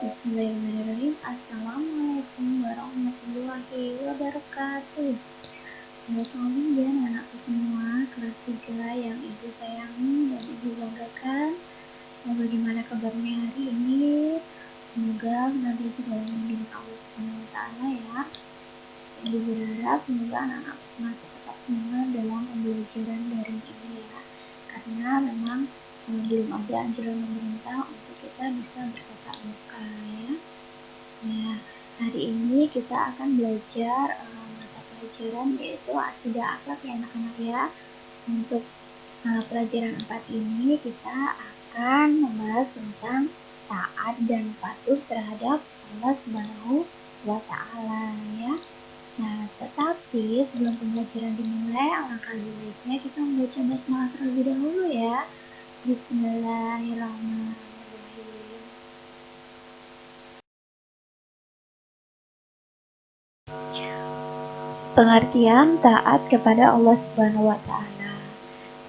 Bismillahirrahmanirrahim. Assalamualaikum warahmatullahi wabarakatuh. Halo Tommy dan anakku semua kelas 3 yang ibu sayangi dan ibu banggakan. Bagaimana kabarnya hari ini? Semoga nanti dalam bimbingan Allah Subhanahu wa Ta'ala ya. Ibu berharap semoga anak-anakku masih tetap semangat dalam pembelajaran daring ini ya. Karena memang belum ada anjuran pemerintah untuk kita bisa bertatap muka ya. Nah, hari ini kita akan belajar mata pelajaran yaitu akidah akhlak ya anak-anak ya. Untuk pelajaran 4 ini kita akan membahas tentang taat dan patuh terhadap Allah Subhanahu wa Ta'ala ya. Nah, tetapi sebelum pembelajaran dimulai, alangkah baiknya kita membaca basmalah terlebih dahulu ya. Bismillahirrahmanirrahim. Pengertian taat kepada Allah Subhanahu wa Ta'ala.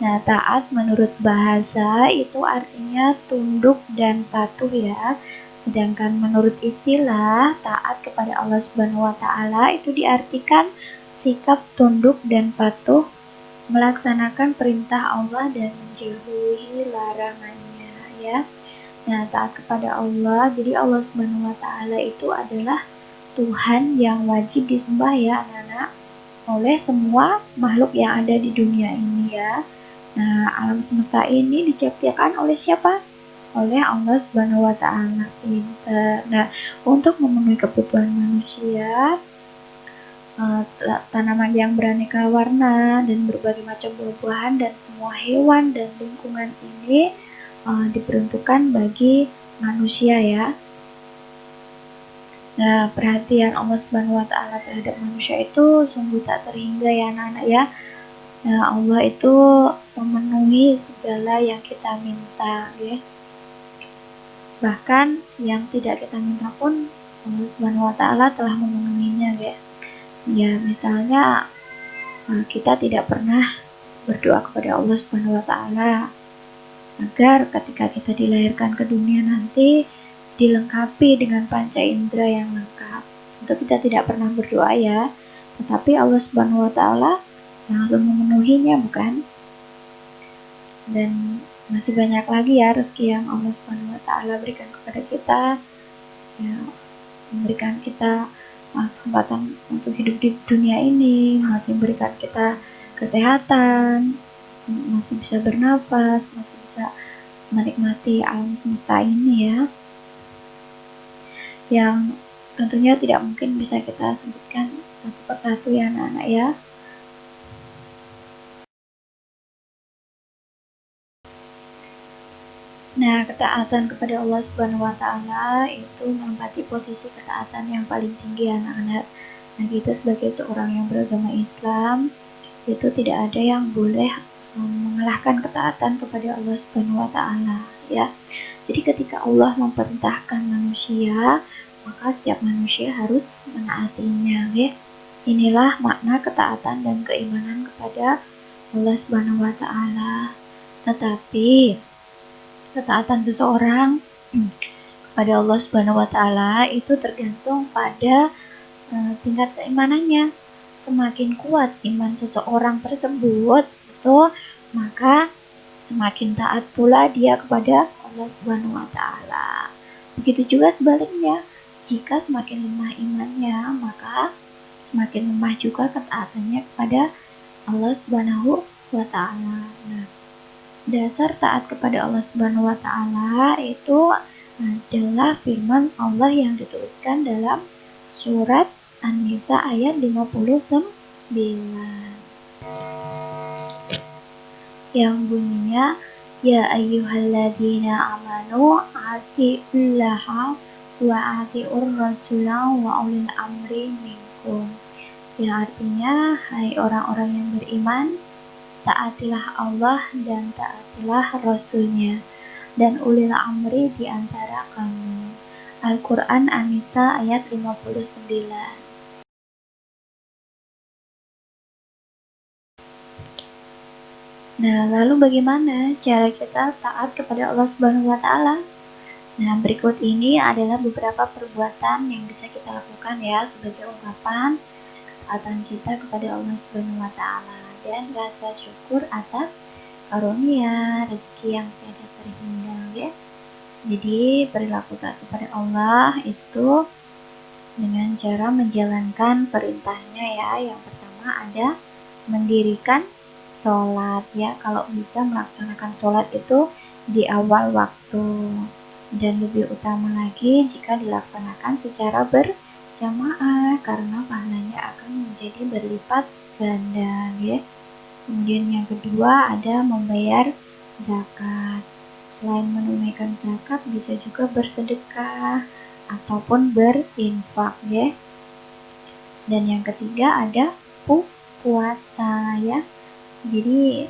Nah, taat menurut bahasa itu artinya tunduk dan patuh ya. Sedangkan menurut istilah, taat kepada Allah Subhanahu wa Ta'ala itu diartikan sikap tunduk dan patuh melaksanakan perintah Allah dan menjauhi larangannya ya. Nah, taat kepada Allah, jadi Allah Subhanahu wa Ta'ala itu adalah Tuhan yang wajib disembah ya anak-anak oleh semua makhluk yang ada di dunia ini ya. Nah, alam semesta ini diciptakan oleh siapa? Oleh Allah Subhanahu wa Ta'ala. Nah, untuk memenuhi kebutuhan manusia, tanaman yang beraneka warna dan berbagai macam buah-buahan dan semua hewan dan lingkungan ini diperuntukkan bagi manusia ya. Nah, perhatian Allah Subhanahu wa Ta'ala terhadap manusia itu sungguh tak terhingga ya anak-anak ya. Nah, Allah itu memenuhi segala yang kita minta ya. Bahkan yang tidak kita minta pun Allah Subhanahu wa Ta'ala telah memenuhinya ya. Ya, misalnya kita tidak pernah berdoa kepada Allah Subhanahu wa Ta'ala agar ketika kita dilahirkan ke dunia nanti dilengkapi dengan panca indera yang lengkap. Itu kita tidak pernah berdoa ya, tetapi Allah Subhanahu wa Ta'ala langsung memenuhinya bukan? Dan masih banyak lagi ya rezeki yang Allah Subhanahu wa Ta'ala berikan kepada kita ya, memberikan kita kesempatan untuk hidup di dunia ini, masih memberikan kita kesehatan, masih bisa bernafas, masih bisa menikmati alam semesta ini ya, yang tentunya tidak mungkin bisa kita sebutkan satu persatu ya anak-anak ya. Nah, ketaatan kepada Allah Subhanahu wa Ta'ala itu menempati posisi ketaatan yang paling tinggi anak-anak. Nah, kita sebagai seorang yang beragama Islam itu tidak ada yang boleh mengalahkan ketaatan kepada Allah Subhanahu wa Ta'ala ya. Jadi ketika Allah memerintahkan manusia, maka setiap manusia harus menaatinya ya. Inilah makna ketaatan dan keimanan kepada Allah Subhanahu wa Ta'ala. Tetapi ketaatan seseorang kepada Allah Subhanahu wa Ta'ala itu tergantung pada tingkat keimanannya. Semakin kuat iman seseorang tersebut itu, maka semakin taat pula dia kepada Allah Subhanahu wa Ta'ala. Begitu juga sebaliknya, jika semakin lemah imannya, maka semakin lemah juga ketaatannya kepada Allah Subhanahu wa Ta'ala. Nah, dasar taat kepada Allah Subhanahu wa Ta'ala itu adalah firman Allah yang dituliskan dalam surat An-Nisa ayat 59 yang bunyinya ya ayyuhalladzina amanu atiullaha wa atiur rasulah wa ulil amri minkum, yang artinya hai orang-orang yang beriman, taatilah Allah dan taatilah Rasulnya dan ulil amri di antara kamu. Al-Quran An-Nisa ayat 59. Nah, lalu bagaimana cara kita taat kepada Allah Subhanahu wa Ta'ala? Nah, berikut ini adalah beberapa perbuatan yang bisa kita lakukan ya sebagai ungkapan ketaatan kita kepada Allah Subhanahu wa taala dan rasa syukur atas karunia rezeki yang tiada terhingga ya. Jadi perilaku taat kepada Allah itu dengan cara menjalankan perintahnya ya. Yang pertama ada mendirikan sholat ya. Kalau bisa melaksanakan sholat itu di awal waktu, dan lebih utama lagi jika dilaksanakan secara berjamaah karena pahalanya akan menjadi berlipat ganda ya. Kemudian yang kedua ada membayar zakat. Selain menunaikan zakat bisa juga bersedekah ataupun berinfak ya. Dan yang ketiga ada puasa ya. Jadi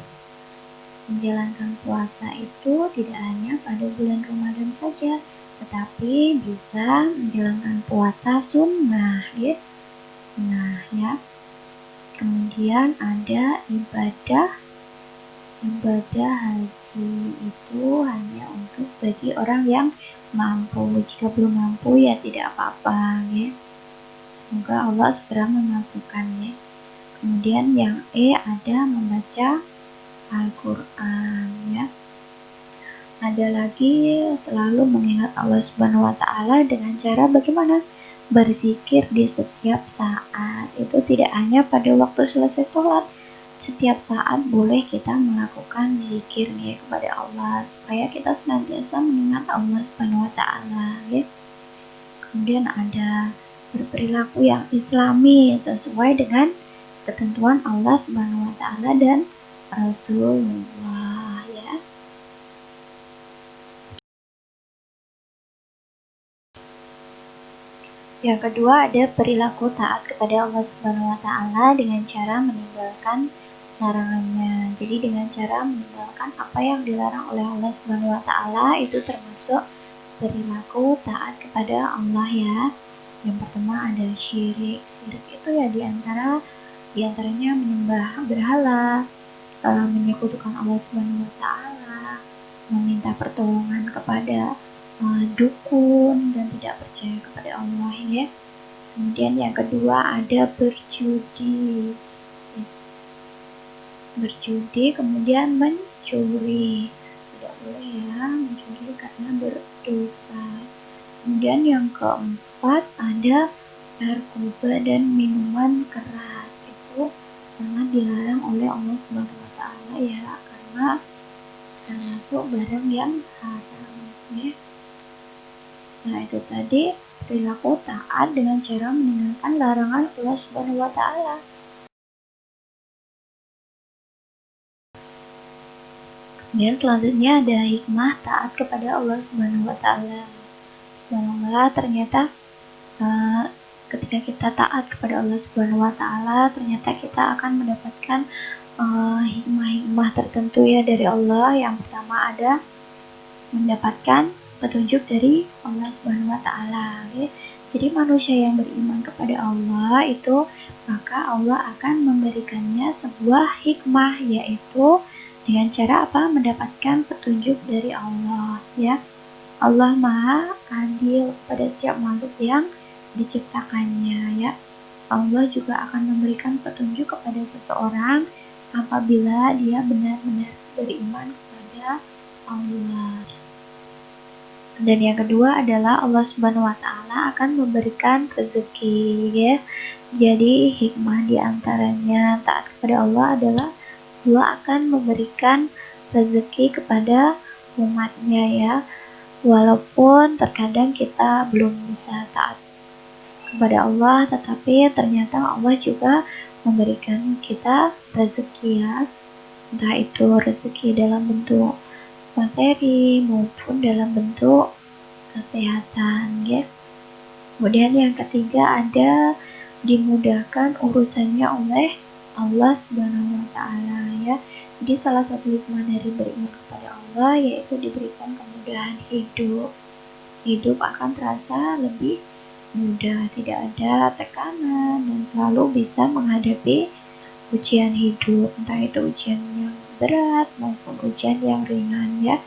menjalankan puasa itu tidak hanya pada bulan Ramadan saja, tetapi bisa menjalankan puasa sunnah ya. Nah ya. Kemudian ada ibadah haji itu hanya untuk bagi orang yang mampu. Jika belum mampu ya tidak apa-apa ya. Semoga Allah segera memampukannya. Kemudian yang ada membaca Al-Quran ya. Ada lagi selalu mengingat Allah Subhanahu wa taala dengan cara bagaimana? Berzikir di setiap saat. Itu tidak hanya pada waktu selesai sholat. Setiap saat boleh kita melakukan zikir ya kepada Allah supaya kita senantiasa mengingat Allah Subhanahu wa taala ya. Kemudian ada berperilaku yang islami sesuai dengan ketentuan Allah Subhanahu wa taala dan Rasulullah ya. Yang kedua ada perilaku taat kepada Allah Subhanahu wa taala dengan cara meninggalkan larangannya. Jadi dengan cara meninggalkan apa yang dilarang oleh Allah Subhanahu wa taala itu termasuk perilaku taat kepada Allah ya. Yang pertama ada syirik. Syirik itu ya diantaranya menyembah berhala, menyekutukan Allah Subhanahu wa taala, meminta pertolongan kepada dukun dan tidak percaya kepada Allah ya. Kemudian yang kedua ada berjudi, kemudian mencuri. Tidak boleh ya mencuri karena berdosa. Kemudian yang keempat ada narkoba dan minuman keras. Itu sangat dilarang oleh Allah Subhanahu wa taala ya, karena termasuk barang yang haram ya. Nah, itu tadi perilaku taat dengan cara meninggalkan larangan Allah Subhanahu wa taala. Kemudian selanjutnya ada hikmah taat kepada Allah Subhanahu wa taala. Subhanallah, ternyata ketika kita taat kepada Allah Subhanahu wa taala, ternyata kita akan mendapatkan hikmah-hikmah tertentu ya dari Allah. Yang pertama ada mendapatkan petunjuk dari Allah Subhanahu wa taala ya. Jadi manusia yang beriman kepada Allah itu maka Allah akan memberikannya sebuah hikmah, yaitu dengan cara apa? Mendapatkan petunjuk dari Allah ya. Allah Maha Adil pada setiap makhluk yang diciptakannya ya. Allah juga akan memberikan petunjuk kepada seseorang apabila dia benar-benar beriman kepada Allah. Dan yang kedua adalah Allah Subhanahu wa taala akan memberikan rezeki ya. Jadi hikmah diantaranya taat kepada Allah adalah Allah akan memberikan rezeki kepada umatnya ya. Walaupun terkadang kita belum bisa taat kepada Allah, tetapi ternyata Allah juga memberikan kita rezeki ya. Entah itu rezeki dalam bentuk materi maupun dalam bentuk kesehatan ya. Kemudian yang ketiga ada dimudahkan urusannya oleh Allah Subhanahu wa taala ya. Jadi salah satu hikmah dari beriman kepada Allah yaitu diberikan kemudahan hidup. Hidup akan terasa lebih mudah, tidak ada tekanan dan selalu bisa menghadapi ujian hidup, entah itu ujian yang berat maupun ujian yang ringan ya.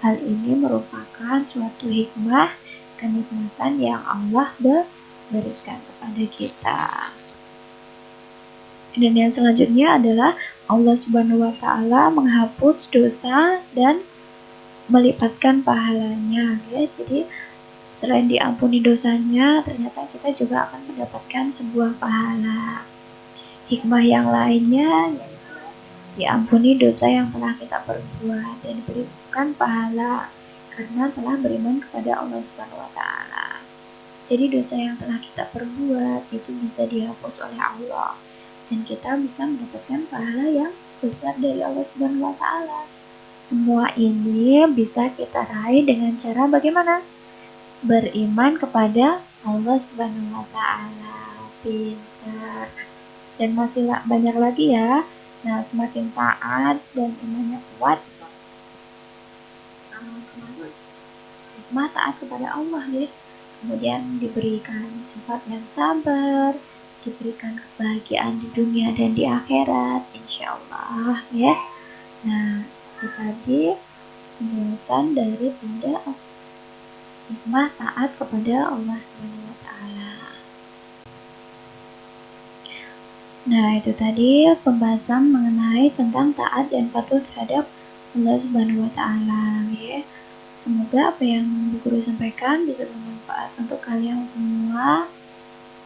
Hal ini merupakan suatu hikmah kenikmatan yang Allah berikan kepada kita. Dan yang selanjutnya adalah Allah Subhanahu wa Ta'ala menghapus dosa dan melipatkan pahalanya ya. Jadi selain diampuni dosanya, ternyata kita juga akan mendapatkan sebuah pahala. Hikmah yang lainnya yaitu diampuni dosa yang telah kita perbuat dan diberikan pahala karena telah beriman kepada Allah Subhanahu wa Ta'ala. Jadi dosa yang telah kita perbuat itu bisa dihapus oleh Allah dan kita bisa mendapatkan pahala yang besar dari Allah Subhanahu wa Ta'ala. Semua ini bisa kita raih dengan cara bagaimana? Beriman kepada Allah Subhanahu wa Ta'ala. Pintar. Dan masih banyak lagi ya. Nah, semakin taat dan imannya kuat, hikmah taat kepada Allah ya. Kemudian diberikan sifat yang sabar, diberikan kebahagiaan di dunia dan di akhirat, insya Allah ya. Nah, itu tadi penjelasan dari benda hikmah taat kepada Allah Subhanahu wa Ta'ala. Nah, itu tadi pembahasan mengenai tentang taat dan patuh terhadap Allah Subhanahu wa Ta'ala ya. Semoga apa yang Bu Guru sampaikan bisa bermanfaat untuk kalian semua.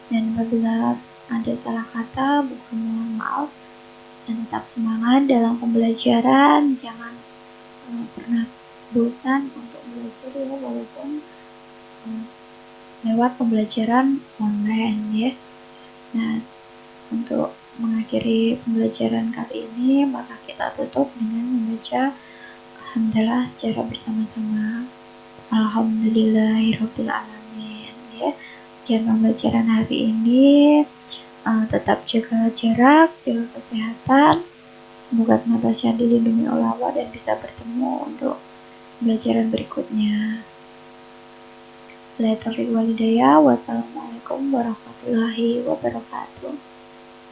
Dan apabila ada salah kata, Bu Guru mohon maaf. Dan tetap semangat dalam pembelajaran. Jangan pernah bosan untuk belajar ya, walaupun lewat pembelajaran online ya. Nah, untuk mengakhiri pembelajaran kali ini, maka kita tutup dengan membaca alhamdulillah secara bersama-sama. Alhamdulillahirabbil alamin ya. Dan pembelajaran hari ini tetap jaga jarak, jaga kesehatan. Semoga senantiasa dilindungi oleh Allah dan bisa bertemu untuk pembelajaran berikutnya. Wassalamualaikum warahmatullahi wabarakatuh.